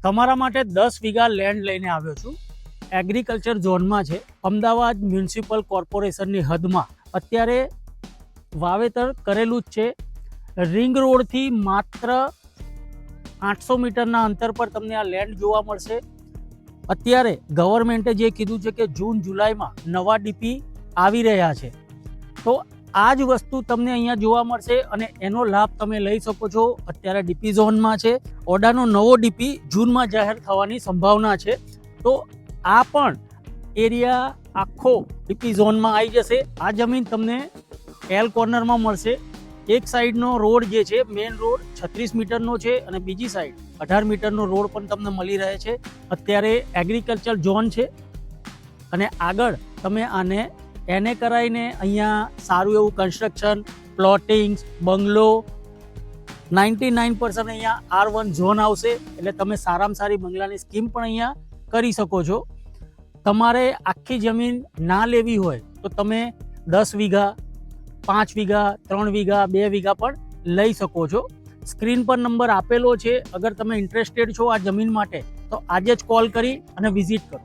તમારા માટે 10 વીઘા લેન્ડ લઈને આવ્યો છું. એગ્રીકલ્ચર ઝોનમાં છે. અમદાવાદ મ્યુનિસિપલ કોર્પોરેશનની હદમાં અત્યારે વાવેતર કરેલું જ છે. રિંગ રોડથી માત્ર 800 મીટરના અંતર પર તમને આ લેન્ડ જોવા મળશે. અત્યારે ગવર્મેન્ટે જે કીધું છે કે જૂન જુલાઈમાં નવા ડીપી આવી રહ્યા છે, તો આ જ વસ્તુ તમને અહીંયા જોવા મળશે અને એનો લાભ તમે લઈ શકો છો. અત્યારે ડીપી ઝોનમાં છે. ઓડાનો નવો ડીપી જૂનમાં જાહેર થવાની સંભાવના છે, તો આ પણ એરિયા આખો ડીપી ઝોનમાં આવી જશે. આ જમીન તમને એલ કોર્નરમાં મળશે. એક સાઈડનો રોડ જે છે મેઇન રોડ 36 મીટરનો છે અને બીજી સાઈડ 18 મીટરનો રોડ પણ તમને મળી રહે છે. અત્યારે એગ્રીકલ્ચર ઝોન છે અને આગળ તમે એને કરાવીને અહીંયા સારું એવું કન્સ્ટ્રક્શન, પ્લોટિંગ્સ, બંગલો 99% અહીંયા R1 ઝોન આવશે. એટલે તમે સારામાં સારી બંગલાની સ્કીમ પણ અહીંયા કરી શકો છો. તમારે આખી જમીન ના લેવી હોય તો તમે 10 વીઘા, 5 વીઘા, 3 વીઘા, 2 વીઘા પણ લઈ શકો છો. સ્ક્રીન પર નંબર આપેલો છે. અગર તમે ઇન્ટરેસ્ટેડ છો આ જમીન માટે તો આજે જ કોલ કરી અને વિઝિટ કરો.